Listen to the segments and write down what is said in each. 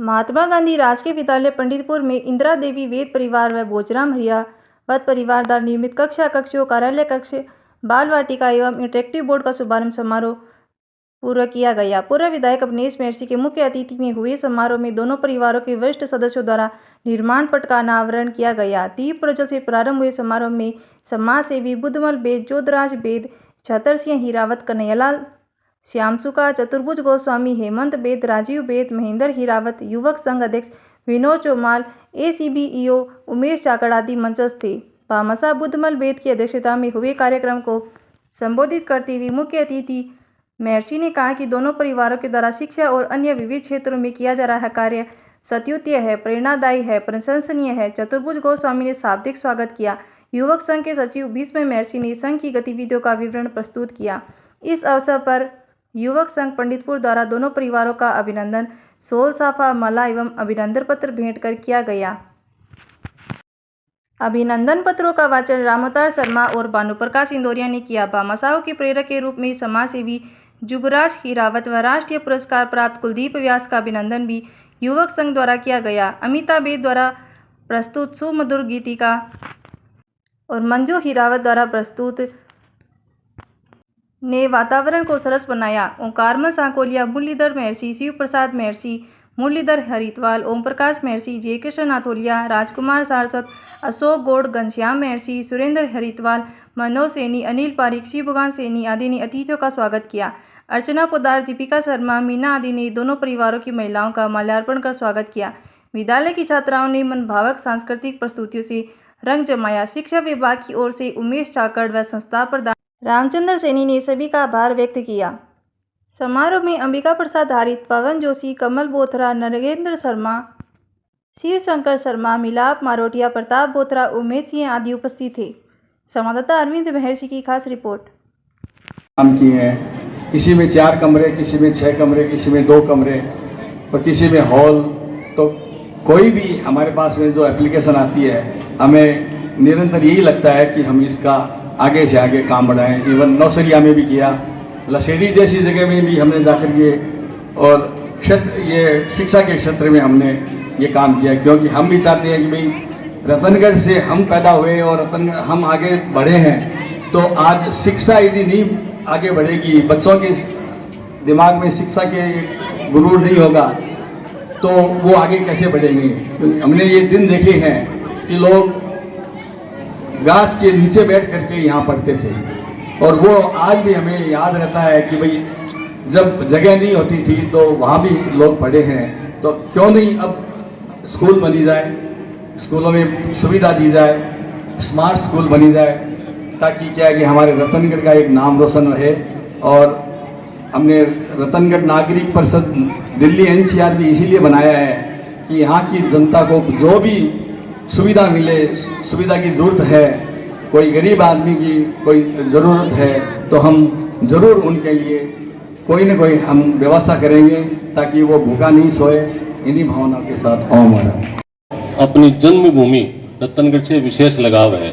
महात्मा गांधी राजकीय विद्यालय पंडितपुर में इंदिरा देवी वेद परिवार व भोजराम हरियावत परिवार द्वारा निर्मित कक्षा, कक्षों, कार्यालय कक्ष, बाल वाटिका एवं इंटरेक्टिव बोर्ड का शुभारंभ समारोह पूर्व किया गया। पूर्व विधायक अवनीश महर्षि के मुख्य अतिथि में हुए समारोह में दोनों परिवारों के वरिष्ठ सदस्यों द्वारा निर्माण पट का अनावरण किया गया। दीप प्रज्वल से प्रारंभ हुए समारोह में समाज सेवी बुद्धमल बेद, जोधराज बेद, छतर सिंह हीरावत, कन्हैयालाल श्यामसुका, चतुर्भुज गोस्वामी, हेमंत बेद, राजीव बेद, महेंद्र हीरावत, युवक संघ अध्यक्ष विनोद चौमाल, ACBEO उमेश चाकड़ आदि मंचस्थ थे। भामाशाह बुद्धमल बेद की अध्यक्षता में हुए कार्यक्रम को संबोधित करते हुए मुख्य अतिथि महर्षि ने कहा कि दोनों परिवारों के द्वारा शिक्षा और अन्य विविध क्षेत्रों में किया जा रहा कार्य स्तुत्य है, प्रेरणादायी है, प्रशंसनीय है। चतुर्भुज गोस्वामी ने शाब्दिक स्वागत किया। युवक संघ के सचिव भीष्म महर्षि ने संघ की गतिविधियों का विवरण प्रस्तुत किया। इस अवसर पर युवक संघ पंडितपुर द्वारा दोनों परिवारों का अभिनंदन, शॉल, साफा, माला एवं अभिनंदन पत्र भेंट कर किया गया। अभिनंदन पत्रों का वाचन रामोतार शर्मा और भानुप्रकाश इंदौरिया ने किया। भामाशाह के प्रेरक के रूप में समाज सेवी जुगराज हीरावत व राष्ट्रीय पुरस्कार प्राप्त कुलदीप व्यास का अभिनंदन भी युवक संघ द्वारा किया गया। अमिता बेद द्वारा प्रस्तुत सुमधुर गीतिका और मंजू हीरावत द्वारा प्रस्तुत ने वातावरण को सरस बनाया। ओंकारमल सांकोलिया, मुरलीधर महर्षि, शिव प्रसाद महर्षि, मुरलीधर हरिद्वाल, ओम प्रकाश महर्षि, जयकृष्ण नाथोलिया, राजकुमार सारस्वत, अशोक गौड़, घनश्याम महर्षि, सुरेंद्र हरिद्वाल, मनोज सैनी, अनिल पारिक, शिवभगवान सैनी आदि ने अतिथियों का स्वागत किया। अर्चना पोदार, दीपिका शर्मा, मीना आदि ने दोनों परिवारों की महिलाओं का माल्यार्पण कर स्वागत किया। विद्यालय की छात्राओं ने मनभावक सांस्कृतिक प्रस्तुतियों से रंग जमाया। शिक्षा विभाग की ओर से उमेश चाकड़ व संस्था प्रधान रामचंद्र सैनी ने सभी का आभार व्यक्त किया। समारोह में अंबिका प्रसाद हारित, पवन जोशी, कमल बोथरा, नरेंद्र शर्मा, शिव शंकर शर्मा, मिलाप मारोटिया, प्रताप बोथरा, उमेश सिंह आदि उपस्थित थे। संवाददाता अरविंद महर्षि की खास रिपोर्ट। काम किए हैं, किसी में 4 कमरे, किसी में 6 कमरे, किसी में 2 कमरे और किसी में हॉल। तो कोई भी हमारे पास में जो एप्लीकेशन आती है, हमें निरंतर यही लगता है कि हम इसका आगे से आगे काम बढ़ाएं। इवन नौसरिया में भी किया, लसेड़ी जैसी जगह में भी हमने जाकर के और ये शिक्षा के क्षेत्र में हमने ये काम किया, क्योंकि हम भी चाहते हैं कि भाई रतनगढ़ से हम पैदा हुए और रतनगढ़ हम आगे बढ़े हैं, तो आज शिक्षा यदि नहीं आगे बढ़ेगी, बच्चों के दिमाग में शिक्षा के गुरूर नहीं होगा, तो वो आगे कैसे बढ़ेंगे। तो हमने ये दिन देखे हैं कि लोग गाछ के नीचे बैठ करके यहाँ पढ़ते थे और वो आज भी हमें याद रहता है कि भाई जब जगह नहीं होती थी तो वहाँ भी लोग पढ़े हैं। तो क्यों नहीं अब स्कूल बनी जाए, स्कूलों में सुविधा दी जाए, स्मार्ट स्कूल बनी जाए, ताकि क्या है कि हमारे रतनगढ़ का एक नाम रोशन रहे। और हमने रतनगढ़ नागरिक परिषद दिल्ली NCR भी इसीलिए बनाया है कि यहाँ की जनता को जो भी सुविधा मिले, सुविधा की ज़रूरत है, कोई गरीब आदमी की कोई ज़रूरत है, तो हम ज़रूर उनके लिए कोई न कोई हम व्यवस्था करेंगे ताकि वो भूखा नहीं सोए। इन्हीं भावना के साथ ओम अपनी जन्मभूमि रतनगढ़ से विशेष लगाव है।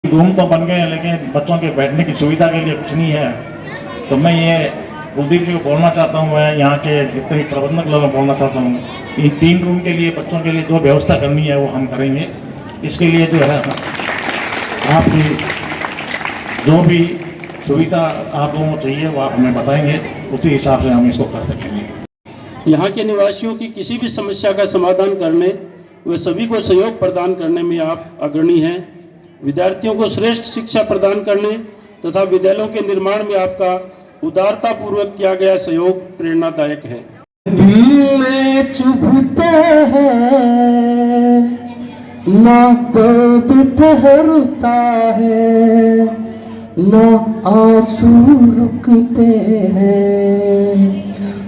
रूम तो बन गए, लेकिन बच्चों के बैठने की सुविधा के लिए कुछ नहीं है। तो मैं ये कुलदीप जी को बोलना चाहता हूँ, मैं यहाँ के जितने भी प्रबंधक लोगों को बोलना चाहता हूँ, इन 3 रूम के लिए बच्चों के लिए जो व्यवस्था करनी है वो हम करेंगे। इसके लिए जो है आपकी जो भी सुविधा आप लोगों को चाहिए वो आप हमें बताएंगे, उसी हिसाब से हम इसको कर सकेंगे। यहाँ के निवासियों की किसी भी समस्या का समाधान करने व सभी को सहयोग प्रदान करने में आप अग्रणी हैं। विद्यार्थियों को श्रेष्ठ शिक्षा प्रदान करने तथा विद्यालयों के निर्माण में आपका उदारता पूर्वक किया गया सहयोग प्रेरणादायक है। दिल में चुभते हैं ना दर्द ठहरता है, ना आंसू रुकते हैं,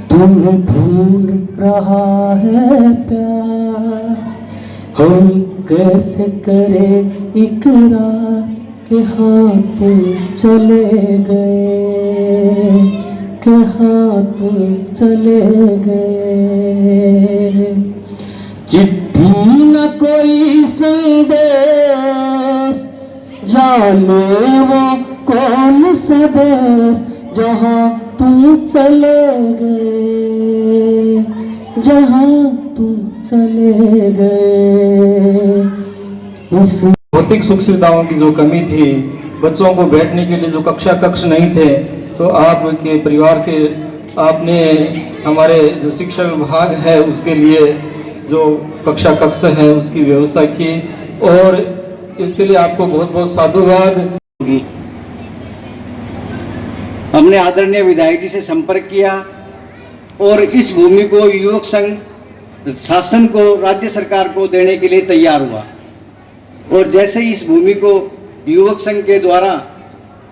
तुम ढूंढ रहा है प्यार, हम कैसे करें इकरार कि हाँ तुम चले गए, कि हाँ तुम चले गए। चिट्ठी न कोई संदेश, जाने वो कौन सा देश, जहाँ तुम चले गए, जहाँ तुम गए इस भौतिक सुख सुविधाओं की जो कमी थी, बच्चों को बैठने के लिए जो कक्षा कक्ष नहीं थे, तो आपके परिवार के आपने हमारे जो शिक्षा विभाग है उसके लिए जो कक्षा कक्ष है उसकी व्यवस्था की, और इसके लिए आपको बहुत बहुत साधुवाद। हमने आदरणीय विधायक जी से संपर्क किया और इस भूमि को युवक संघ शासन को, राज्य सरकार को देने के लिए तैयार हुआ। और जैसे ही इस भूमि को युवक संघ के द्वारा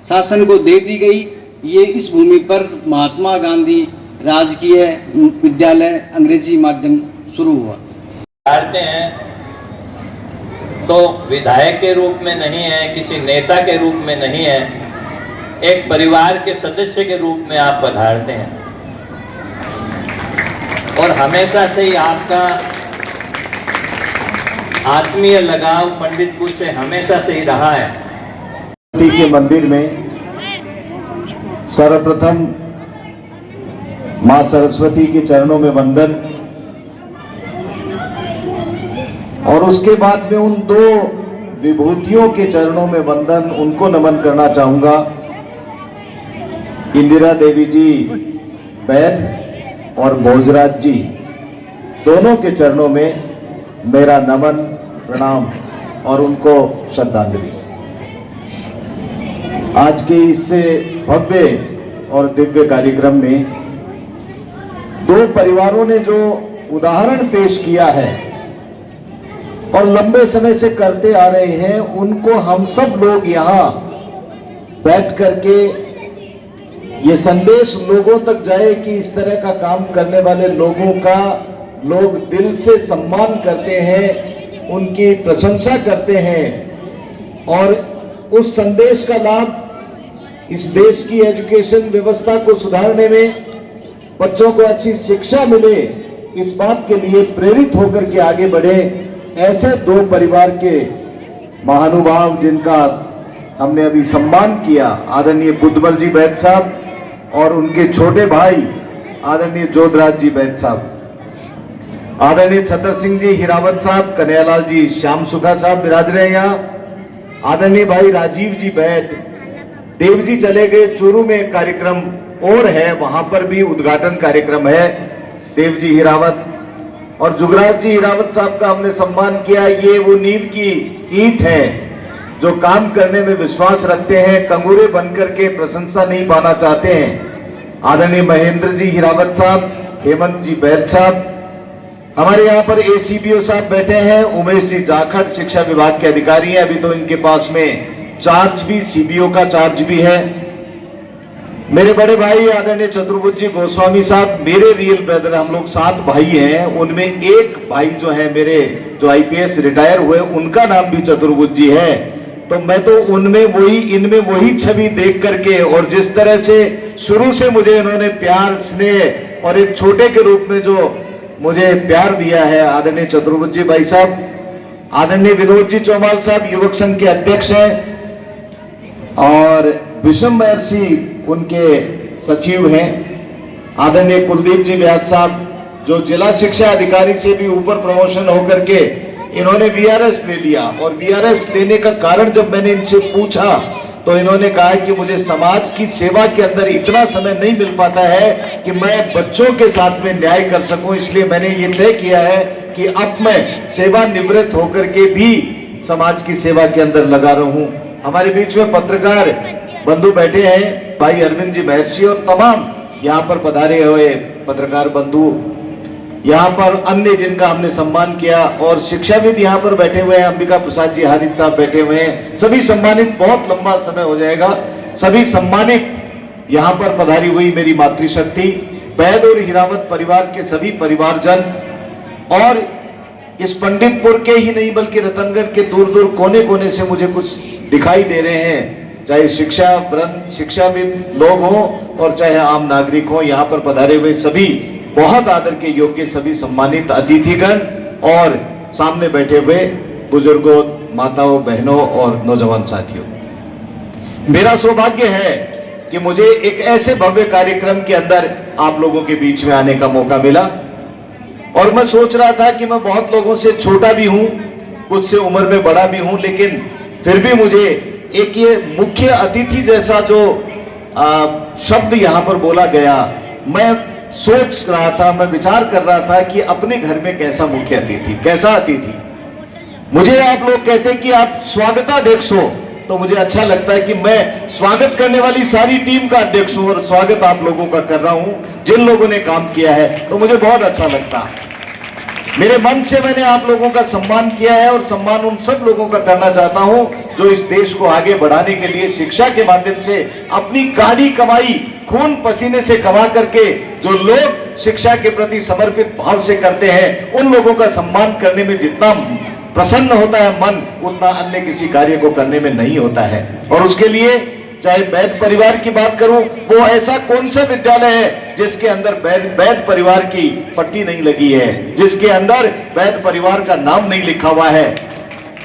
शासन को दे दी गई, ये इस भूमि पर महात्मा गांधी राजकीय विद्यालय अंग्रेजी माध्यम शुरू हुआ। विद्यार्थी हैं तो विधायक के रूप में नहीं है, किसी नेता के रूप में नहीं है, एक परिवार के सदस्य के रूप में आप पधारते हैं। और हमेशा से ही आपका आत्मीय लगाव पंडितपुर से हमेशा से ही रहा है। के मंदिर में सर्वप्रथम मां सरस्वती के चरणों में वंदन, और उसके बाद में उन दो विभूतियों के चरणों में वंदन, उनको नमन करना चाहूंगा। इंदिरा देवी जी वैद्य और भोजराज जी, दोनों के चरणों में मेरा नमन प्रणाम और उनको श्रद्धांजलि। आज के इस भव्य और दिव्य कार्यक्रम में दो परिवारों ने जो उदाहरण पेश किया है और लंबे समय से करते आ रहे हैं, उनको हम सब लोग यहाँ बैठ करके ये संदेश लोगों तक जाए कि इस तरह का काम करने वाले लोगों का लोग दिल से सम्मान करते हैं, उनकी प्रशंसा करते हैं, और उस संदेश का लाभ इस देश की एजुकेशन व्यवस्था को सुधारने में, बच्चों को अच्छी शिक्षा मिले, इस बात के लिए प्रेरित होकर के आगे बढ़े। ऐसे दो परिवार के महानुभाव जिनका हमने अभी सम्मान किया, आदरणीय बुद्धमल जी बैद साहब और उनके छोटे भाई आदरणीय जोधराज जी बैद साहब, आदरणीय छतर सिंह जी हिरावत साहब, कन्हैयालाल जी श्याम सुखा साहब विराज रहे हैं यहाँ, आदरणीय भाई राजीव जी बैद, देव जी चले गए, चूरू में कार्यक्रम और है, वहां पर भी उद्घाटन कार्यक्रम है, देव जी हिरावत और जुगराज जी हिरावत साहब का हमने सम्मान किया। ये वो नींव की ईंट है जो काम करने में विश्वास रखते हैं, कंगूरे बनकर के प्रशंसा नहीं पाना चाहते हैं। आदरणीय महेंद्र जी हिरावत साहब, हेमंत जी बैद साहब, हमारे यहाँ पर एसीबीओ साहब बैठे हैं, उमेश जी जाखड़ शिक्षा विभाग के अधिकारी हैं, अभी तो इनके पास में चार्ज भी, सीबीओ का चार्ज भी है। मेरे बड़े भाई आदरणीय चतुर्भुज जी गोस्वामी साहब, मेरे रियल ब्रदर, हम लोग 7 भाई हैं, उनमें एक भाई जो है मेरे जो आईपीएस रिटायर हुए, उनका नाम भी चतुर्भुज जी है। तो मैं तो उनमें वही, इनमें वही छवि देख करके, और जिस तरह से शुरू से मुझे इन्होंने प्यार, स्नेह और एक छोटे के रूप में जो मुझे प्यार दिया है, आदरणीय चतुर्भुज जी भाई साहब, आदरणीय विनोद जी चौमाल साहब युवक संघ के अध्यक्ष हैं, और विषम महर्षि उनके सचिव हैं, आदरणीय कुलदीप जी व्यास साहब जो जिला शिक्षा अधिकारी से भी ऊपर प्रमोशन होकर के इन्होंने वीआरएस ले लिया। और वीआरएस लेने का कारण जब मैंने इनसे पूछा तो इन्होंने कहा कि मुझे समाज की सेवा के अंदर इतना समय नहीं मिल पाता है कि मैं बच्चों के साथ में न्याय कर सकूं, इसलिए मैंने ये तय किया है कि अब मैं सेवा निवृत्त होकर के भी समाज की सेवा के अंदर लगा रहूं। हमारे बीच में पत्रकार बंधु बैठे हैं, भाई अरविंद जी महर्षि और तमाम यहाँ पर पधारे हुए पत्रकार बंधु, यहाँ पर अन्य जिनका हमने सम्मान किया, और शिक्षाविद यहाँ पर बैठे हुए हैं, अंबिका प्रसाद जी हारिज साहब बैठे हुए हैं, सभी सम्मानित, बहुत लंबा समय हो जाएगा, सभी सम्मानित यहाँ पर पधारी हुई मेरी मातृशक्ति, बैद और हिरावत परिवार के सभी परिवारजन, और इस पंडितपुर के ही नहीं बल्कि रतनगढ़ के दूर दूर कोने कोने से मुझे कुछ दिखाई दे रहे हैं, चाहे शिक्षाविद लोग हों और चाहे आम नागरिक हों, यहाँ पर पधारे हुए सभी बहुत आदर के योग्य सभी सम्मानित अतिथिगण और सामने बैठे हुए बुजुर्गों, माताओं, बहनों और नौजवान साथियों, मेरा सौभाग्य है कि मुझे एक ऐसे भव्य कार्यक्रम के अंदर आप लोगों के बीच में आने का मौका मिला। और मैं सोच रहा था कि मैं बहुत लोगों से छोटा भी हूं, कुछ से उम्र में बड़ा भी हूं, लेकिन फिर भी मुझे एक ये मुख्य अतिथि जैसा जो शब्द यहाँ पर बोला गया, मैं सोच रहा था, मैं विचार कर रहा था कि अपने घर में कैसा मुख्य अतिथि, कैसा अतिथि। मुझे आप लोग कहते हैं कि आप स्वागताध्यक्ष हो, तो मुझे अच्छा लगता है कि मैं स्वागत करने वाली सारी टीम का अध्यक्ष हूं और स्वागत आप लोगों का कर रहा हूं जिन लोगों ने काम किया है, तो मुझे बहुत अच्छा लगता है। मेरे मन से मैंने आप लोगों का सम्मान किया है और सम्मान उन सब लोगों का करना चाहता हूं जो इस देश को आगे बढ़ाने के लिए शिक्षा के माध्यम से अपनी गाढ़ी कमाई खून पसीने से कमा करके जो लोग शिक्षा के प्रति समर्पित भाव से करते हैं, उन लोगों का सम्मान करने में जितना प्रसन्न होता है मन, उतना अन्य किसी कार्य को करने में नहीं होता है। और उसके लिए चाहे वैद परिवार की बात करूं, वो ऐसा कौन सा विद्यालय है जिसके अंदर वैद परिवार की पट्टी नहीं लगी है, जिसके अंदर वैद परिवार का नाम नहीं लिखा हुआ है।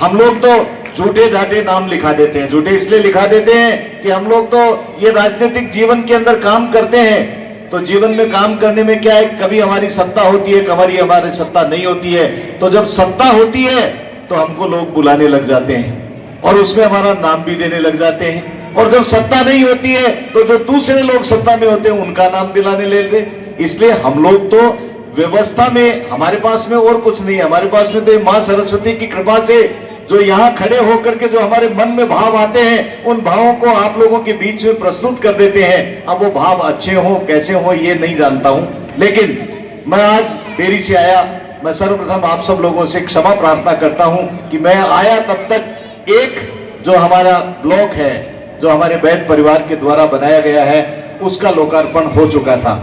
हम लोग तो झूठे झाटे नाम लिखा देते हैं। झूठे इसलिए लिखा देते हैं कि हम लोग तो ये राजनीतिक जीवन के अंदर काम करते हैं, तो जीवन में काम करने में क्या है, कभी हमारी सत्ता होती है, कभी हमारी सत्ता नहीं होती है। तो जब सत्ता होती है तो हमको लोग बुलाने लग जाते हैं और उसमें हमारा नाम भी देने लग जाते हैं, और जब सत्ता नहीं होती है तो जो दूसरे लोग सत्ता में होते हैं उनका नाम दिलाने लगे। इसलिए हम लोग तो व्यवस्था में, हमारे पास में और कुछ नहीं है, हमारे पास में तो मां सरस्वती की कृपा से जो यहाँ खड़े होकर के जो हमारे मन में भाव आते हैं, उन भावों को आप लोगों के बीच में प्रस्तुत कर देते हैं। अब वो भाव अच्छे हो कैसे हो ये नहीं जानता हूं, लेकिन मैं आज देरी से आया। मैं सर्वप्रथम आप सब लोगों से क्षमा प्रार्थना करता हूं कि मैं आया तब तक एक जो हमारा ब्लॉक है, जो हमारे वैद परिवार के द्वारा बनाया गया है, उसका लोकार्पण हो चुका था,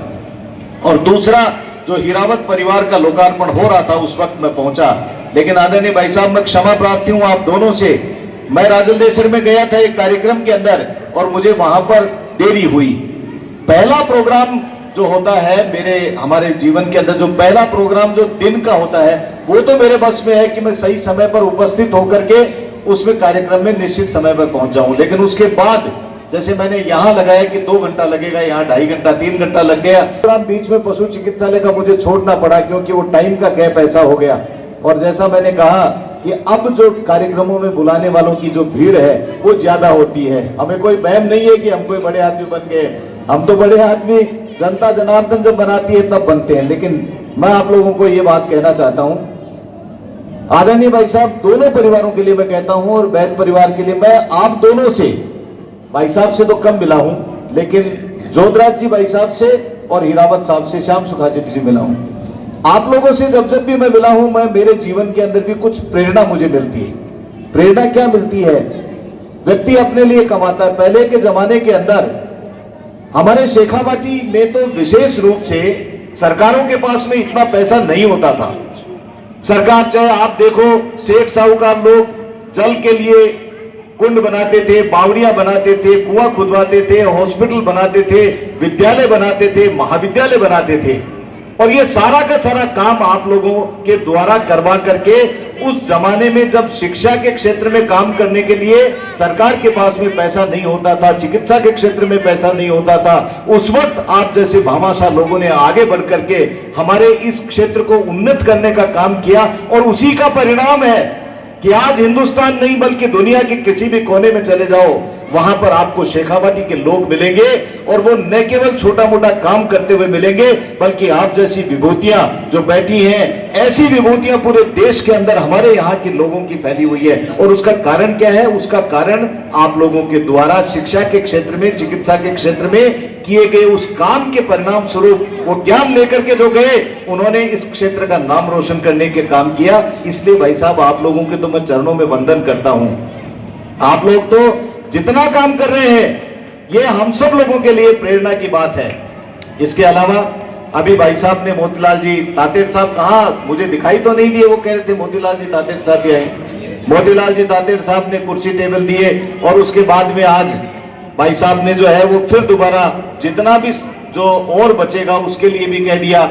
और दूसरा जो हीरावत परिवार का लोकार्पण हो रहा था उस वक्त मैं पहुंचा। लेकिन आदरणीय भाई साहब, मैं क्षमा प्रार्थी हूं आप दोनों से। मैं राजलदेसर में गया था एक कार्यक्रम के अंदर और मुझे वहां पर देरी हुई। पहला प्रोग्राम जो होता है हमारे जीवन के अंदर, जो पहला प्रोग्राम जो दिन का होता है, वो तो मेरे बस में है कि मैं सही समय पर उपस्थित होकर के उसमें कार्यक्रम में निश्चित समय पर पहुंच जाऊं। लेकिन उसके बाद जैसे मैंने यहाँ लगाया कि 2 घंटा लगेगा, यहाँ 2.5 घंटा 3 घंटा लग गया। बीच में पशु चिकित्सालय का मुझे छोड़ना पड़ा क्योंकि वो टाइम का गैप ऐसा हो गया। और जैसा मैंने कहा कि अब जो कार्यक्रमों में बुलाने वालों की जो भीड़ है वो ज्यादा होती है। हमें कोई वहम नहीं है कि हम कोई बड़े आदमी बन गए। हम तो बड़े आदमी जनता जनार्दन जब बनाती है तब बनते हैं। लेकिन मैं आप लोगों को ये बात कहना चाहता हूं, आदरणीय भाई साहब, दोनों परिवारों के लिए मैं कहता हूं और वैद परिवार के लिए, मैं आप दोनों से, भाई साहब से तो कम मिला हूं, लेकिन जोधराज जी भाई साहब से और हीरावत साहब से, श्याम सुखाजी जी मिला हूं। आप लोगों से जब जब भी मैं मिला हूं, मैं मेरे जीवन के अंदर भी कुछ प्रेरणा मुझे मिलती है। प्रेरणा क्या मिलती है? व्यक्ति अपने लिए कमाता है। पहले के जमाने के अंदर हमारे शेखावाटी में तो विशेष रूप से सरकारों के पास में इतना पैसा नहीं होता था। सरकार, चाहे आप देखो, सेठ साहूकार लोग जल के लिए कुंड बनाते थे, बावड़ियां बनाते थे, कुआं खुदवाते थे, हॉस्पिटल बनाते थे, विद्यालय बनाते थे, महाविद्यालय बनाते थे। और ये सारा का सारा काम आप लोगों के द्वारा करवा करके, उस जमाने में जब शिक्षा के क्षेत्र में काम करने के लिए सरकार के पास में पैसा नहीं होता था, चिकित्सा के क्षेत्र में पैसा नहीं होता था, उस वक्त आप जैसे भामाशाह लोगों ने आगे बढ़ करके हमारे इस क्षेत्र को उन्नत करने का काम किया। और उसी का परिणाम है कि आज हिंदुस्तान नहीं बल्कि दुनिया के किसी भी कोने में चले जाओ, वहां पर आपको शेखावाटी के लोग मिलेंगे, और वो न केवल छोटा मोटा काम करते हुए मिलेंगे, बल्कि आप जैसी विभूतियां जो बैठी हैं, ऐसी विभूतियां पूरे देश के अंदर हमारे यहाँ के लोगों की फैली हुई है। और उसका कारण क्या है? उसका कारण आप लोगों के द्वारा शिक्षा के क्षेत्र में, चिकित्सा के क्षेत्र में किए गए उस काम के परिणाम स्वरूप वो ज्ञान लेकर के जो गए, उन्होंने इस क्षेत्र का नाम रोशन करने के काम किया। इसलिए भाई साहब, आप लोगों के तो मैं चरणों में वंदन करता हूं। आप लोग तो जितना काम कर रहे हैं, ये हम सब लोगों के लिए प्रेरणा की बात है। इसके अलावा अभी भाई साहब ने मोतीलाल जी तातेड़ साहब कहा, मुझे दिखाई तो नहीं दिए, वो कह रहे थे मोतीलाल जी तातेड़ साहब भी आए। मोतीलाल जी तातेड़ साहब ने कुर्सी टेबल दिए, और उसके बाद में आज भाई साहब ने जो है वो फिर दोबारा जितना भी जो और बचेगा उसके लिए भी कह दिया।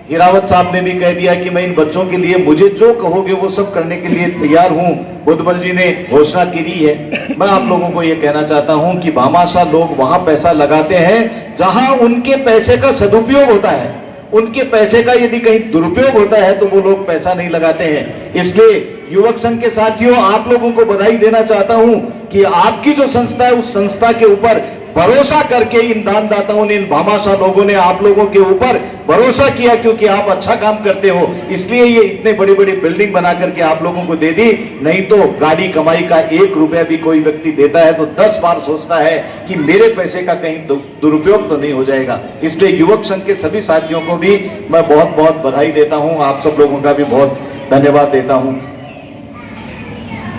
हीरावत साहब ने भी कह दिया कि मैं इन बच्चों के लिए मुझे जो कहोगे वो सब करने के लिए तैयार हूं। बुद्धबल जी ने घोषणा की है। मैं आप लोगों को ये कहना चाहता हूं कि भामाशाह लोग वहां पैसा लगाते हैं जहां उनके पैसे का सदुपयोग होता है। उनके पैसे का यदि कहीं दुरुपयोग होता है तो वो लोग पैसा नहीं लगाते हैं। इसलिए युवक संघ के साथियों, आप लोगों को बधाई देना चाहता हूं कि आपकी जो संस्था है उस संस्था के ऊपर भरोसा करके इन दानदाताओं ने, इन भामाशाह लोगों ने आप लोगों के ऊपर भरोसा किया, क्योंकि आप अच्छा काम करते हो, इसलिए ये इतने बड़ी बड़ी बिल्डिंग बना करके आप लोगों को दे दी। नहीं तो गाड़ी कमाई का 1 रुपया भी कोई व्यक्ति देता है तो 10 बार सोचता है कि मेरे पैसे का कहीं दुरुपयोग तो नहीं हो जाएगा। इसलिए युवक संघ के सभी साथियों को भी मैं बहुत बहुत बधाई देता हूं, आप सब लोगों का भी बहुत धन्यवाद देता हूं।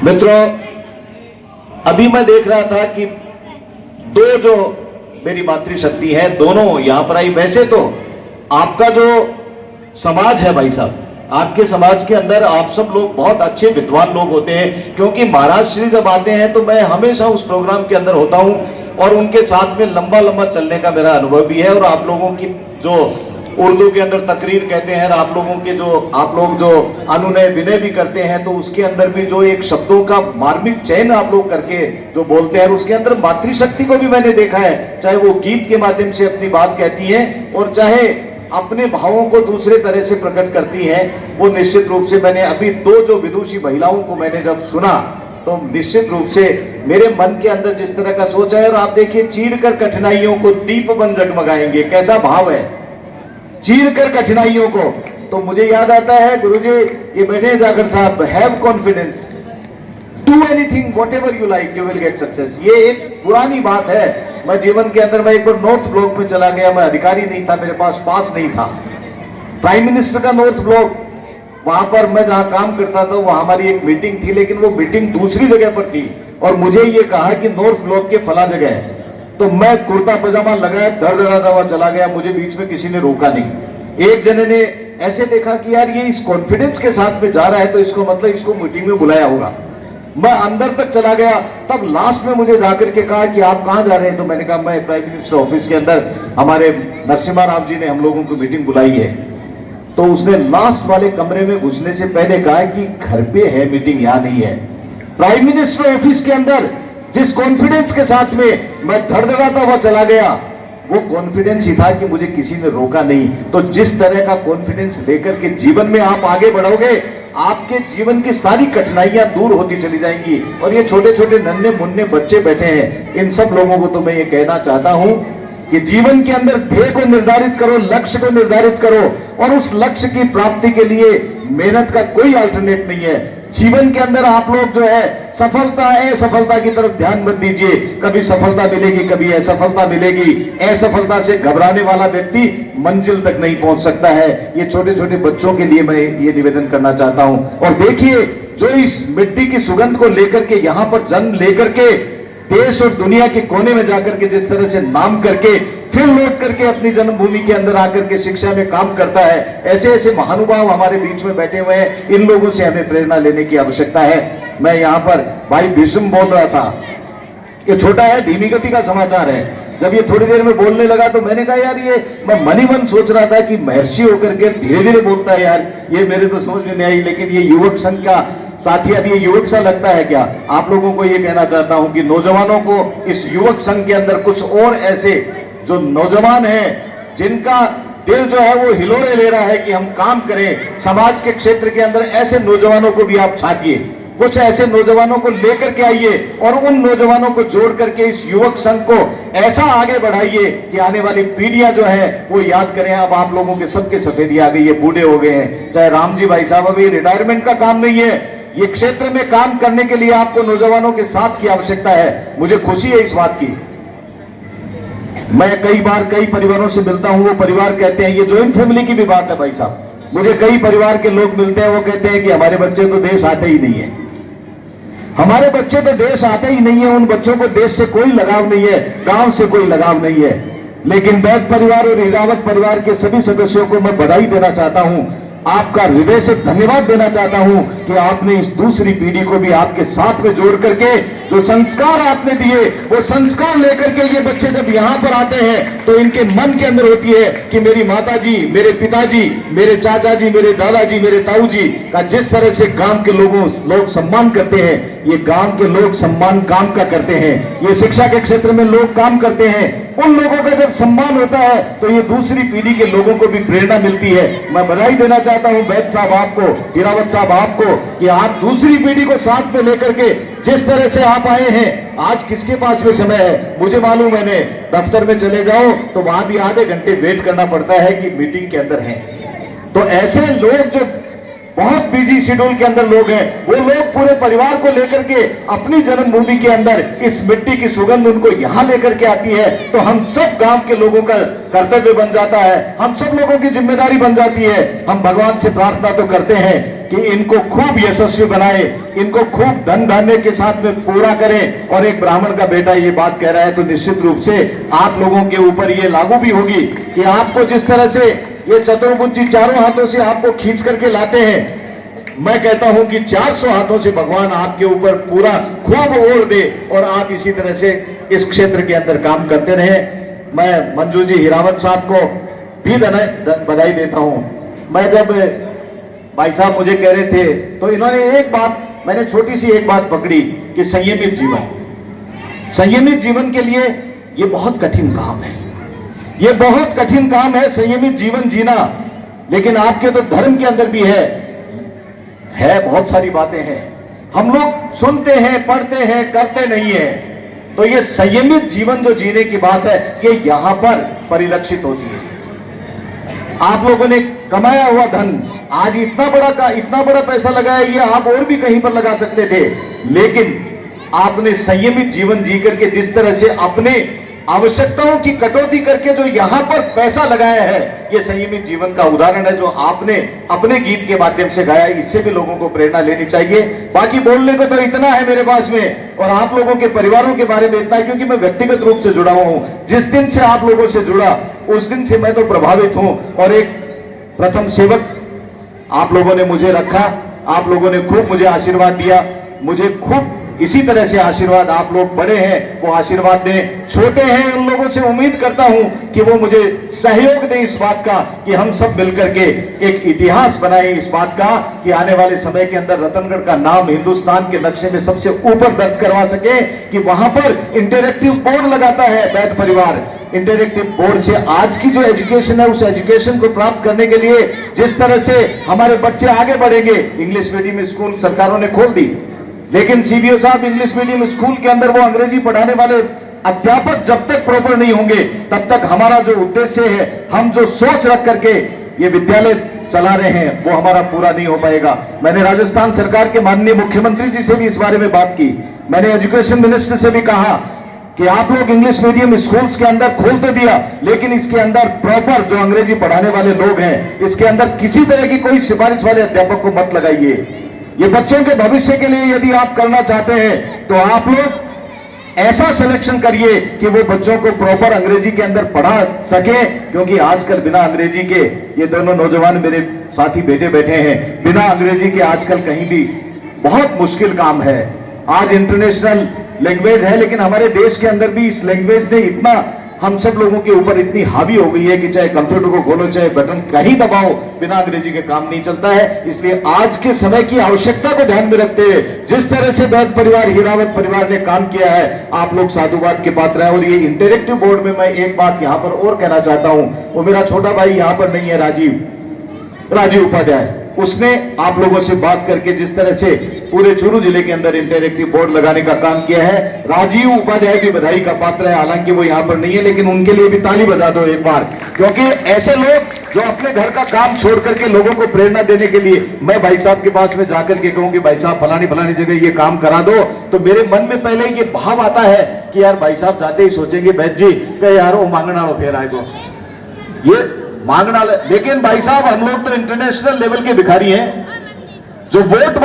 मित्रों, अभी मैं देख रहा था कि 2 जो मेरी मातृशक्ति है दोनों यहां पर आई। वैसे तो आपका जो समाज है भाई साहब, आपके समाज के अंदर आप सब लोग बहुत अच्छे विद्वान लोग होते हैं, क्योंकि महाराज श्री जब आते हैं तो मैं हमेशा उस प्रोग्राम के अंदर होता हूं और उनके साथ में लंबा लंबा चलने का मेरा अनुभव भी है। और आप लोगों की जो उर्दू के अंदर तकरीर कहते हैं, आप लोगों के जो आप लोग जो अनुनय विनय भी करते हैं, तो उसके अंदर भी जो एक शब्दों का मार्मिक चयन आप लोग करके जो बोलते हैं, उसके अंदर मातृशक्ति को भी मैंने देखा है, चाहे वो गीत के माध्यम से अपनी बात कहती है और चाहे अपने भावों को दूसरे तरह से प्रकट करती है। वो निश्चित रूप से मैंने अभी 2 जो विदुषी महिलाओं को मैंने जब सुना तो निश्चित रूप से मेरे मन के अंदर जिस तरह का सोच है, और आप देखिए, चीर कर कठिनाइयों को दीप बन जगमगाएंगे, कैसा भाव है, चीर कर कठिनाइयों को। तो मुझे याद आता है गुरुजी, ये बैठे जाकर साहब, have confidence, do anything whatever you like, you will get success. ये एक पुरानी बात है। मैं जीवन के अंदर मैं एक बार नॉर्थ ब्लॉक में चला गया, मैं अधिकारी नहीं था, मेरे पास पास नहीं था, प्राइम मिनिस्टर का नॉर्थ ब्लॉक, वहां पर मैं जहां काम करता था वहां हमारी एक मीटिंग थी, लेकिन वो मीटिंग दूसरी जगह पर थी और मुझे ये कहा कि नॉर्थ ब्लॉक के फला जगह है। तो मैं कुर्ता पजामा लगाया, धड़धड़ाता हुआ चला गया, मुझे बीच में किसी ने रोका नहीं। एक जने ने ऐसे देखा कि यार ये इस कॉन्फिडेंस के साथ में जा रहा है तो इसको मतलब इसको मीटिंग में बुलाया होगा। मैं अंदर तक चला गया, तब लास्ट में मुझे जाकर के कहा कि आप कहां जा रहे हैं? तो मैंने कहा मैं प्राइम मिनिस्टर ऑफिस के अंदर, हमारे नरसिम्हा राव जी ने हम लोगों को मीटिंग बुलाई है। तो उसने लास्ट वाले कमरे में घुसने से पहले कहा कि घर पे है मीटिंग, यहां नहीं है। प्राइम मिनिस्टर ऑफिस के अंदर जिस कॉन्फिडेंस के साथ में मैं धड़धड़ाता हुआ चला गया, वो कॉन्फिडेंस ही था कि मुझे किसी ने रोका नहीं। तो जिस तरह का कॉन्फिडेंस लेकर के जीवन में आप आगे बढ़ोगे, आपके जीवन की सारी कठिनाइयां दूर होती चली जाएंगी। और ये छोटे छोटे नन्हे मुन्ने बच्चे बैठे हैं, इन सब लोगों को तो मैं ये कहना चाहता हूं कि जीवन के अंदर ध्येय को निर्धारित करो, लक्ष्य को निर्धारित करो, और उस लक्ष्य की प्राप्ति के लिए मेहनत का कोई अल्टरनेट नहीं है। जीवन के अंदर आप लोग जो है सफलता असफलता की तरफ ध्यान मत दीजिए, कभी सफलता मिलेगी कभी असफलता मिलेगी। असफलता से घबराने वाला व्यक्ति मंजिल तक नहीं पहुंच सकता है। ये छोटे छोटे बच्चों के लिए मैं ये निवेदन करना चाहता हूं। और देखिए, जो इस मिट्टी की सुगंध को लेकर के यहां पर जन्म लेकर के देश और दुनिया के कोने में जाकर के जिस तरह से नाम करके फिर लौट करके अपनी जन्मभूमि के अंदर आकर के शिक्षा में काम करता है, ऐसे ऐसे महानुभाव हमारे बीच में बैठे हुए हैं। इन लोगों से हमें प्रेरणा लेने की आवश्यकता है। मैं यहां पर भाई भीष्म बोल रहा था, ये छोटा है, धीमी गति का समाचार है। जब ये थोड़ी देर में बोलने लगा तो मैंने कहा यार, ये मैं मन ही मन सोच रहा था कि महर्षि होकर के धीरे धीरे बोलता है यार, ये मेरे तो समझ में नहीं आई। लेकिन ये युवक संघ का साथी, अब ये युवक सा लगता है क्या? आप लोगों को ये कहना चाहता हूं कि नौजवानों को इस युवक संघ के अंदर कुछ और ऐसे जो नौजवान हैं जिनका दिल जो है वो हिलोरे ले रहा है कि हम काम करें, समाज के क्षेत्र के अंदर ऐसे नौजवानों को भी आप छाटिए, कुछ ऐसे नौजवानों को लेकर के आइए और उन नौजवानों को जोड़ करके इस युवक संघ को ऐसा आगे बढ़ाइए कि आने वाली पीढ़ियां जो है वो याद करें। अब आप लोगों के सबके सफेदी आ गई है, बूढ़े हो गए हैं, चाहे राम जी भाई साहब, अभी रिटायरमेंट का काम नहीं है, ये क्षेत्र में काम करने के लिए आपको नौजवानों के साथ की आवश्यकता है। मुझे खुशी है इस बात की। मैं कई बार कई परिवारों से मिलता हूं, वो परिवार कहते हैं, ये जॉइंट फैमिली की भी बात है भाई साहब, मुझे कई परिवार के लोग मिलते हैं, वो कहते हैं कि हमारे बच्चे तो देश आते ही नहीं है, हमारे बच्चे तो देश आते ही नहीं है, उन बच्चों को देश से कोई लगाव नहीं है, गांव से कोई लगाव नहीं है। लेकिन बैद परिवार और हिरावत परिवार के सभी सदस्यों को मैं बधाई देना चाहता हूं, आपका हृदय से धन्यवाद देना चाहता हूं कि आपने इस दूसरी पीढ़ी को भी आपके साथ में जोड़ करके जो संस्कार आपने दिए, वो संस्कार लेकर के ये बच्चे जब यहां पर आते हैं तो इनके मन के अंदर होती है कि मेरी माता जी, मेरे पिताजी, मेरे चाचा जी, मेरे दादाजी, मेरे ताऊ जी का जिस तरह से गांव के लोग सम्मान करते हैं, ये गांव के लोग सम्मान काम का करते हैं, ये शिक्षा के क्षेत्र में लोग काम करते हैं, उन लोगों का जब सम्मान होता है तो ये दूसरी पीढ़ी के लोगों को भी प्रेरणा मिलती है। मैं बधाई देना चाहता हूं वैद साहब आपको, हीरावत साहब आपको, कि आप दूसरी पीढ़ी को साथ में लेकर के जिस तरह से आप आए हैं। आज किसके पास में समय है? मुझे मालूम है, दफ्तर में चले जाओ तो वहां भी आधे घंटे वेट करना पड़ता है कि मीटिंग के अंदर है। तो ऐसे लोग जो बहुत बिजी शेड्यूल के अंदर लोग हैं, वो लोग पूरे परिवार को लेकर के अपनी जन्मभूमि के अंदर इस मिट्टी की सुगंध उनको यहां लेकर के आती है, तो हम सब गांव के लोगों का कर्तव्य बन जाता है, हम सब लोगों की जिम्मेदारी बन जाती है। हम भगवान से प्रार्थना तो करते हैं कि इनको खूब यशस्वी बनाए, इनको खूब धन धान्य के साथ में पूरा करें। और एक ब्राह्मण का बेटा ये बात कह रहा है तो निश्चित रूप से आप लोगों के ऊपर ये लागू भी होगी कि आपको जिस तरह से ये चतुर्भुज जी चारों हाथों से आपको खींच करके लाते हैं, मैं कहता हूं कि 400 हाथों से भगवान आपके ऊपर पूरा खूब ओर दे और आप इसी तरह से इस क्षेत्र के अंदर काम करते रहे। मैं मंजू जी हीरावत साहब को भी बधाई देता हूं। मैं जब भाई साहब मुझे कह रहे थे तो इन्होंने एक बात, मैंने छोटी सी एक बात पकड़ी कि संयमित जीवन, संयमित जीवन के लिए ये बहुत कठिन काम है, ये बहुत कठिन काम है संयमित जीवन जीना। लेकिन आपके तो धर्म के अंदर भी है बहुत सारी बातें हैं, हम लोग सुनते हैं, पढ़ते हैं, करते नहीं है। तो ये संयमित जीवन जो जीने की बात है ये यहां पर परिलक्षित होती है। आप लोगों ने कमाया हुआ धन, आज इतना बड़ा पैसा लगाया, ये आप और भी कहीं पर लगा सकते थे, लेकिन आपने संयमित जीवन जी करके जिस तरह से अपने आवश्यकताओं की कटौती करके जो यहां पर पैसा लगाया है, ये संयमित जीवन का उदाहरण है जो आपने अपने गीत के माध्यम से गाया। इससे भी लोगों को प्रेरणा लेनी चाहिए। बाकी बोलने को तो इतना है मेरे पास में, और आप लोगों के परिवारों के बारे में इतना है, क्योंकि मैं व्यक्तिगत रूप से जुड़ा हुआ हूं। जिस दिन से आप लोगों से जुड़ा उस दिन से मैं तो प्रभावित हूं, और एक प्रथम सेवक आप लोगों ने मुझे रखा, आप लोगों ने खूब मुझे आशीर्वाद दिया, मुझे खूब इसी तरह से आशीर्वाद आप लोग बड़े हैं वो आशीर्वाद दें, छोटे हैं उन लोगों से उम्मीद करता हूं कि वो मुझे सहयोग दें इस बात का कि हम सब मिलकर के एक इतिहास बनाएं इस बात का कि आने वाले समय के अंदर रतनगढ़ का नाम हिंदुस्तान के नक्शे में सबसे ऊपर दर्ज करवा सके, कि वहां पर इंटरेक्टिव बोर्ड लगाता है वैद परिवार। इंटरेक्टिव बोर्ड से आज की जो एजुकेशन है उस एजुकेशन को प्राप्त करने के लिए जिस तरह से हमारे बच्चे आगे बढ़ेंगे, इंग्लिश मीडियम स्कूल सरकारों ने खोल दी, लेकिन सीबीओ साहब इंग्लिश मीडियम स्कूल के अंदर वो अंग्रेजी पढ़ाने वाले अध्यापक जब तक प्रॉपर नहीं होंगे तब तक हमारा जो उद्देश्य है, हम जो सोच रख करके ये विद्यालय चला रहे हैं वो हमारा पूरा नहीं हो पाएगा। मैंने राजस्थान सरकार के माननीय मुख्यमंत्री जी से भी इस बारे में बात की, मैंने एजुकेशन मिनिस्टर से भी कहा कि आप लोग इंग्लिश मीडियम स्कूल्स के अंदर खोल तो दिया, लेकिन इसके अंदर प्रॉपर जो अंग्रेजी पढ़ाने वाले लोग हैं इसके अंदर किसी तरह की कोई सिफारिश वाले अध्यापक को मत लगाइए। ये बच्चों के भविष्य के लिए यदि आप करना चाहते हैं तो आप लोग ऐसा सिलेक्शन करिए कि वो बच्चों को प्रॉपर अंग्रेजी के अंदर पढ़ा सके, क्योंकि आजकल बिना अंग्रेजी के, ये दोनों नौजवान मेरे साथी बेटे बैठे हैं, बिना अंग्रेजी के आजकल कहीं भी बहुत मुश्किल काम है। आज इंटरनेशनल लैंग्वेज है, लेकिन हमारे देश के अंदर भी इस लैंग्वेज ने इतना हम सब लोगों के ऊपर इतनी हावी हो गई है कि चाहे कंप्यूटर को खोलो, चाहे बटन कहीं दबाओ, बिना अंग्रेजी के काम नहीं चलता है। इसलिए आज के समय की आवश्यकता को ध्यान में रखते हुए जिस तरह से वैद परिवार, हीरावत परिवार ने काम किया है, आप लोग साधुवाद के पात्र हैं। और ये इंटरेक्टिव बोर्ड में मैं एक बात यहां पर और कहना चाहता हूं, वो मेरा छोटा भाई यहां पर नहीं है, राजीव उपाध्याय, उसने आप लोगों से बात करके जिस तरह से पूरे चूरू जिले के अंदर इंटरेक्टिव बोर्ड लगाने का काम किया है, राजीव उपाध्याय भी बधाई का पात्र है। हालांकि वो यहां पर नहीं है, लेकिन उनके लिए भी ताली बजा दो एक बार, क्योंकि ऐसे लोग जो अपने घर का काम छोड़ करके लोगों को प्रेरणा देने के लिए, मैं भाई साहब के पास में जाकर के कहूं कि भाई साहब फलानी जगह ये काम करा दो, तो मेरे मन में पहले ये भाव आता है कि यार भाई साहब जाते ही सोचेंगे बैद जी कि यार वो मांगना लो फिर आएगो, ये मांगना। लेकिन भाई साहब हम लोग तो इंटरनेशनल लेवल के भिखारी हैं, जो वोट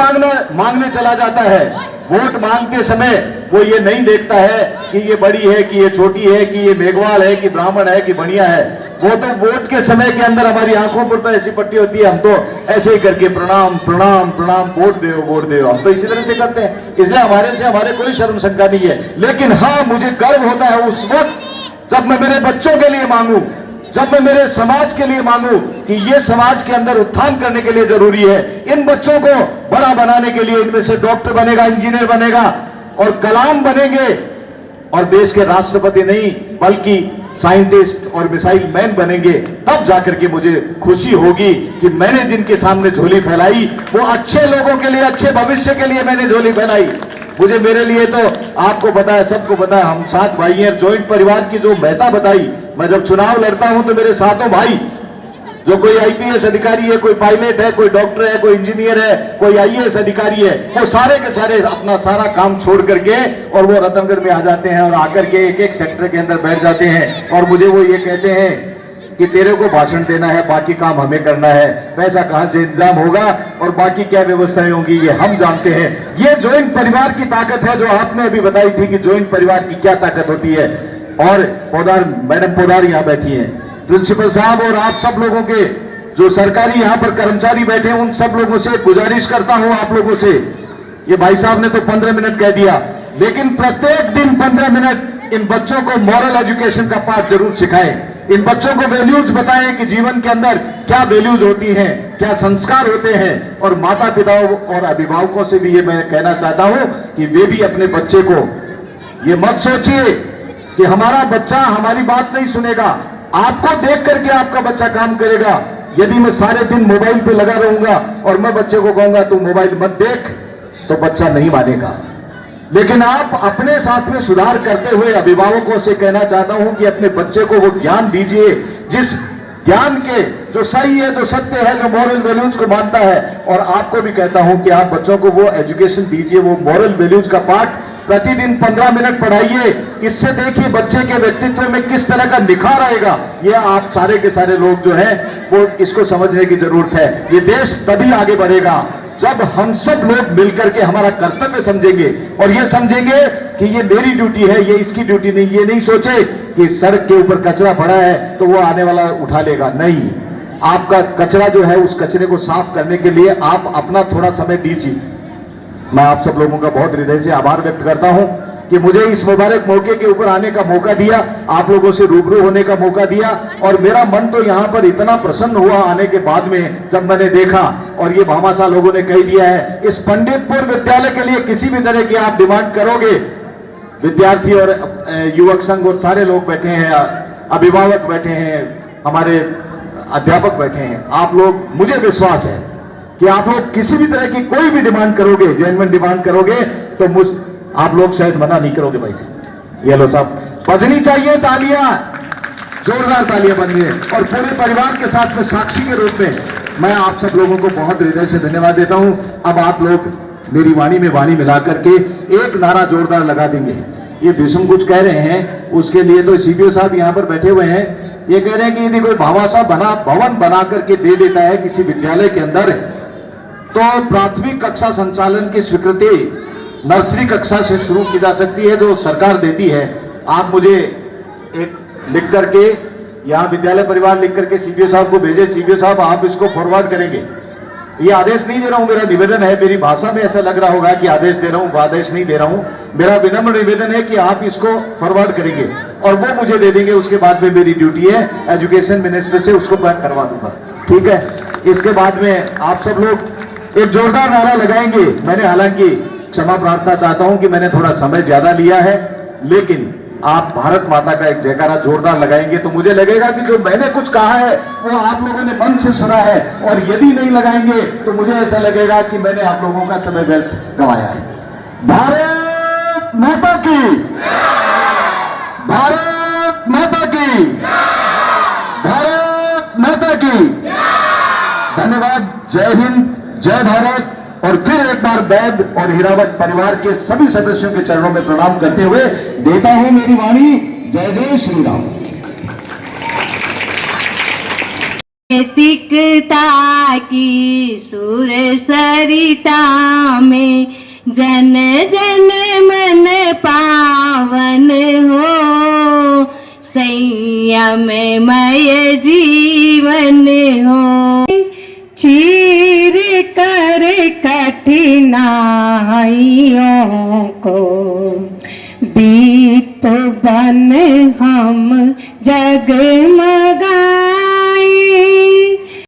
मांगने चला जाता है, वोट मांगते समय वो ये नहीं देखता है कि ये बड़ी है कि ये छोटी है कि ये मेघवाल है कि ब्राह्मण है कि बढ़िया है, वो तो वोट के समय के अंदर हमारी आंखों पर तो ऐसी पट्टी होती है, हम तो ऐसे ही करके प्रणाम प्रणाम प्रणाम, वोट दो, हम तो इसी तरह से करते हैं। इसलिए हमारे कोई शर्म शंका नहीं है। लेकिन हाँ, मुझे गर्व होता है उस वक्त जब मैं मेरे बच्चों के लिए मांगू, जब मैं मेरे समाज के लिए मांगू कि ये समाज के अंदर उत्थान करने के लिए जरूरी है, इन बच्चों को बड़ा बनाने के लिए इनमें से डॉक्टर बनेगा, इंजीनियर बनेगा और कलाम बनेंगे और देश के राष्ट्रपति नहीं बल्कि साइंटिस्ट और मिसाइल मैन बनेंगे, तब जाकर के मुझे खुशी होगी कि मैंने जिनके सामने झोली फैलाई वो अच्छे लोगों के लिए, अच्छे भविष्य के लिए मैंने झोली फैलाई। मुझे, मेरे लिए तो आपको पता है, सबको पता है, हम 7 भाई हैं। ज्वाइंट परिवार की जो महत्ता बताई, मैं जब चुनाव लड़ता हूं तो मेरे सातों भाई, जो कोई आईपीएस अधिकारी है, कोई पायलट है, कोई डॉक्टर है, कोई इंजीनियर है, कोई आईएएस अधिकारी है, वो सारे के सारे अपना सारा काम छोड़ करके और वो रतनगढ़ में आ जाते हैं और आकर के एक एक सेक्टर के अंदर बैठ जाते हैं और मुझे वो ये कहते हैं कि तेरे को भाषण देना है, बाकी काम हमें करना है। पैसा कहां से इंतजाम होगा और बाकी क्या व्यवस्थाएं होंगी ये हम जानते हैं। ये ज्वाइंट परिवार की ताकत है जो आपने अभी बताई थी कि ज्वाइंट परिवार की क्या ताकत होती है। और पोदार, मैडम पोदार यहां बैठी हैं, प्रिंसिपल साहब और आप सब लोगों के जो सरकारी यहां पर कर्मचारी बैठे हैं, उन सब लोगों से गुजारिश करता हूं, आप लोगों से, ये भाई साहब ने तो 15 मिनट कह दिया, लेकिन प्रत्येक दिन 15 मिनट इन बच्चों को मॉरल एजुकेशन का पाठ जरूर सिखाएं। इन बच्चों को वैल्यूज बताएं कि जीवन के अंदर क्या वैल्यूज होती हैं, क्या संस्कार होते हैं। और माता पिताओं और अभिभावकों से भी ये मैं कहना चाहता हूं कि वे भी अपने बच्चे को, ये मत सोचिए कि हमारा बच्चा हमारी बात नहीं सुनेगा, आपको देख करके आपका बच्चा काम करेगा। यदि मैं सारे दिन मोबाइल पे लगा रहूंगा और मैं बच्चे को कहूंगा तू मोबाइल मत देख, तो बच्चा नहीं मानेगा। लेकिन आप अपने साथ में सुधार करते हुए अभिभावकों से कहना चाहता हूं कि अपने बच्चे को वो ज्ञान दीजिए जिस ज्ञान के, जो सही है, जो सत्य है, जो मॉरल वैल्यूज को मानता है। और आपको भी कहता हूं कि आप बच्चों को वो एजुकेशन दीजिए, वो मॉरल वैल्यूज का पाठ प्रतिदिन 15 मिनट पढ़ाइए। इससे देखिए बच्चे के व्यक्तित्व में किस तरह का निखार आएगा। ये आप सारे के सारे लोग जो हैं वो इसको समझने की जरूरत है। ये देश तभी आगे बढ़ेगा जब हम सब लोग मिलकर के हमारा कर्तव्य समझेंगे और ये समझेंगे कि ये मेरी ड्यूटी है, ये इसकी ड्यूटी नहीं। ये नहीं सोचे कि सड़क के ऊपर कचरा पड़ा है तो वो आने वाला उठा लेगा, नहीं। आपका कचरा जो है, उस कचरे को साफ करने के लिए आप अपना थोड़ा समय दीजिए। मैं आप सब लोगों का बहुत हृदय से आभार व्यक्त करता हूं कि मुझे इस मुबारक मौके के ऊपर आने का मौका दिया, आप लोगों से रूबरू होने का मौका दिया। और मेरा मन तो यहां पर इतना प्रसन्न हुआ आने के बाद में, जब मैंने देखा, और ये भामाशाह लोगों ने कह दिया है, इस पंडितपुर विद्यालय के लिए किसी भी तरह की आप डिमांड करोगे, विद्यार्थी और युवक संघ और सारे लोग बैठे हैं, अभिभावक बैठे हैं, हमारे अध्यापक बैठे हैं, आप लोग, मुझे विश्वास है कि आप लोग किसी भी तरह की कोई भी डिमांड करोगे, जेन्युइन डिमांड करोगे, तो आप लोग शायद मना नहीं करोगे। भाई साहब, ये लो साहब, बजनी चाहिए तालियां, जोरदार तालियां बन रही है। और पूरे परिवार के साथ में साक्षी के रूप में मैं आप सब लोगों को बहुत हृदय से धन्यवाद देता हूं। अब आप लोग मेरी वाणी में वाणी मिला करके एक नारा जोरदार लगा देंगे। ये भीष्म कुछ कह रहे हैं, उसके लिए तो सीपीओ साहब यहां पर बैठे हुए हैं। ये कह रहे हैं कि यदि कोई भामाशाह भवन बना करके दे देता है किसी विद्यालय के अंदर, तो प्राथमिक कक्षा संचालन की स्वीकृति नर्सरी कक्षा से शुरू की जा सकती है, जो सरकार देती है। आप मुझे एक लिख करके, यहाँ विद्यालय परिवार लिख करके सीपीओ साहब को भेजे। सीपीओ साहब आप इसको फॉरवर्ड करेंगे। ये आदेश नहीं दे रहा हूं, मेरा निवेदन है। मेरी भाषा में ऐसा लग रहा होगा कि आदेश दे रहा हूं, आदेश नहीं दे रहा हूं। मेरा विनम्र निवेदन है कि आप इसको फॉरवर्ड करेंगे और वो मुझे दे देंगे। उसके बाद में मेरी ड्यूटी है एजुकेशन मिनिस्टर से उसको मैं करवा दूंगा, ठीक है। इसके बाद में आप सब लोग एक जोरदार नारा लगाएंगे। मैंने हालांकि क्षमा प्रार्थना चाहता हूं कि मैंने थोड़ा समय ज्यादा लिया है, लेकिन आप भारत माता का एक जयकारा जोरदार लगाएंगे तो मुझे लगेगा कि जो मैंने कुछ कहा है वो आप लोगों ने मन से सुना है। और यदि नहीं लगाएंगे तो मुझे ऐसा लगेगा कि मैंने आप लोगों का समय व्यर्थ गंवाया है। भारत माता की, भारत माता की, भारत माता की। धन्यवाद। जय हिंद, जय भारत। और फिर एक बार वैद और हीरावत परिवार के सभी सदस्यों के चरणों में प्रणाम करते हुए देता हूं मेरी वाणी। जय जय श्री राम। तिक्ता की सुर सरिता में जन जन मन पावन हो, संयममय जीवन हो। चीर कर कठिनाइयों को दीप बन हम जगमगा